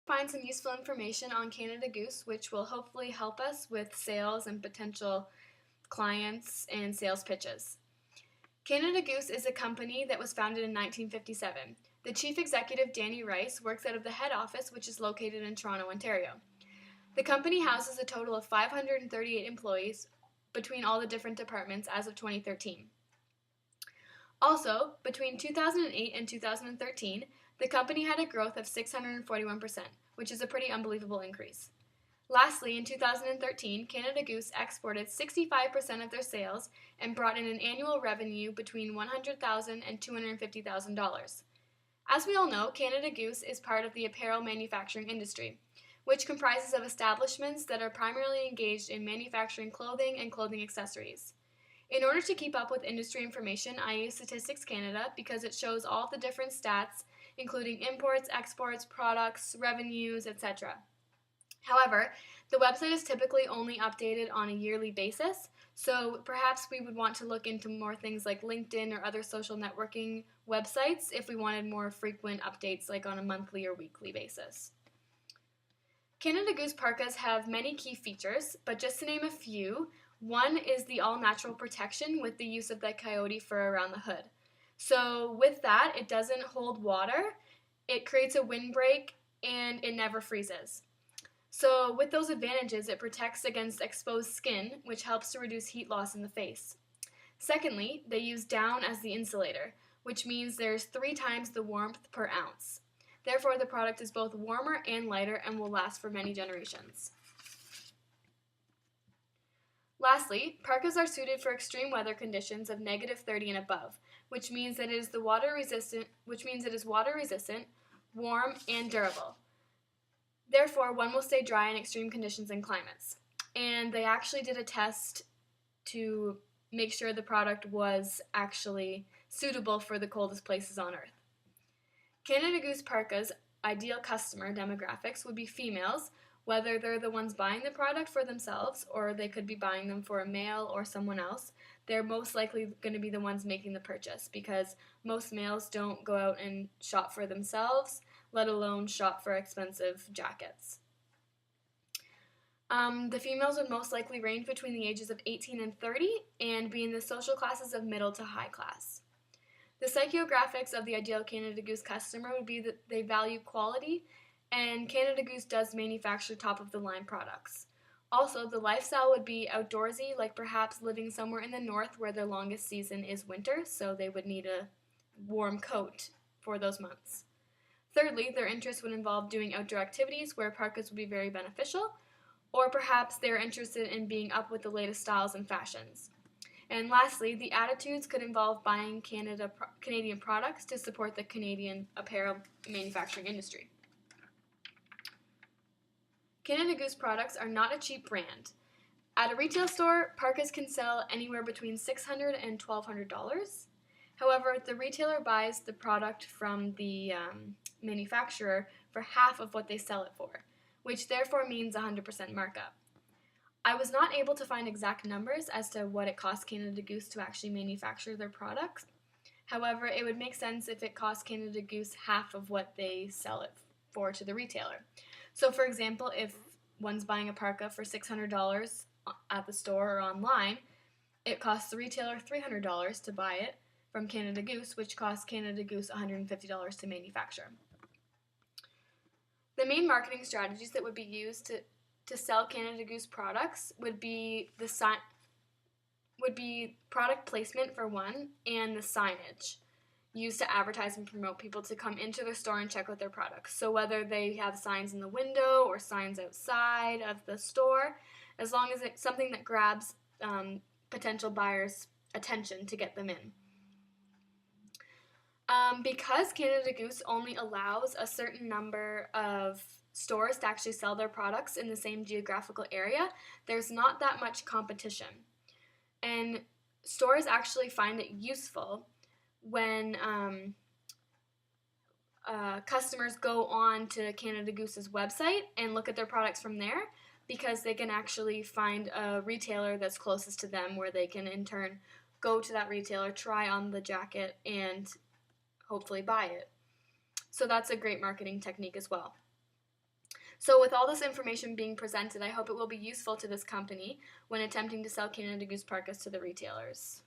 Find some useful information on Canada Goose, which will hopefully help us with sales and potential clients and sales pitches. Canada Goose is a company that was founded in 1957. The chief executive, Danny Rice, works out of the head office, which is located in Toronto, Ontario. The company houses a total of 538 employees between all the different departments as of 2013. Also, between 2008 and 2013, the company had a growth of 641%, which is a pretty unbelievable increase. Lastly, in 2013, Canada Goose exported 65% of their sales and brought in an annual revenue between $100,000 and $250,000. As we all know, Canada Goose is part of the apparel manufacturing industry, which comprises of establishments that are primarily engaged in manufacturing clothing and clothing accessories. In order to keep up with industry information, I use Statistics Canada because it shows all of the different stats, including imports, exports, products, revenues, etc. However, the website is typically only updated on a yearly basis, so perhaps we would want to look into more things like LinkedIn or other social networking websites if we wanted more frequent updates like on a monthly or weekly basis. Canada Goose parkas have many key features, but just to name a few, one is the all-natural protection with the use of the coyote fur around the hood. So with that, it doesn't hold water, it creates a windbreak, and it never freezes. So with those advantages, it protects against exposed skin, which helps to reduce heat loss in the face. Secondly, they use down as the insulator, which means there's 3 times the warmth per ounce. Therefore, the product is both warmer and lighter and will last for many generations. Lastly, parkas are suited for extreme weather conditions of -30 and above, which means that it is water resistant, warm, and durable. Therefore, one will stay dry in extreme conditions and climates. And they actually did a test to make sure the product was actually suitable for the coldest places on Earth. Canada Goose parkas' ideal customer demographics would be females, whether they're the ones buying the product for themselves or they could be buying them for a male or someone else. They're most likely going to be the ones making the purchase because most males don't go out and shop for themselves, let alone shop for expensive jackets. The females would most likely range between the ages of 18 and 30 and be in the social classes of middle to high class. The psychographics of the ideal Canada Goose customer would be that they value quality, and Canada Goose does manufacture top-of-the-line products. Also, the lifestyle would be outdoorsy, like perhaps living somewhere in the north where their longest season is winter, so they would need a warm coat for those months. Thirdly, their interest would involve doing outdoor activities where parkas would be very beneficial, or perhaps they're interested in being up with the latest styles and fashions. And lastly, the attitudes could involve buying Canadian products to support the Canadian apparel manufacturing industry. Canada Goose products are not a cheap brand. At a retail store, parkas can sell anywhere between $600 and $1,200. However, the retailer buys the product from the manufacturer for half of what they sell it for, which therefore means 100% markup. I was not able to find exact numbers as to what it costs Canada Goose to actually manufacture their products. However, it would make sense if it cost Canada Goose half of what they sell it for to the retailer. So for example, if one's buying a parka for $600 at the store or online, it costs the retailer $300 to buy it from Canada Goose, which costs Canada Goose $150 to manufacture. The main marketing strategies that would be used to sell Canada Goose products would be product placement for one, and the signage used to advertise and promote people to come into their store and check out their products. So whether they have signs in the window or signs outside of the store, as long as it's something that grabs potential buyers' attention to get them in. Because Canada Goose only allows a certain number of stores to actually sell their products in the same geographical area, there's not that much competition. And stores actually find it useful when customers go on to Canada Goose's website and look at their products from there, because they can actually find a retailer that's closest to them where they can in turn go to that retailer, try on the jacket, and hopefully buy it. So that's a great marketing technique as well. So with all this information being presented, I hope it will be useful to this company when attempting to sell Canada Goose parkas to the retailers.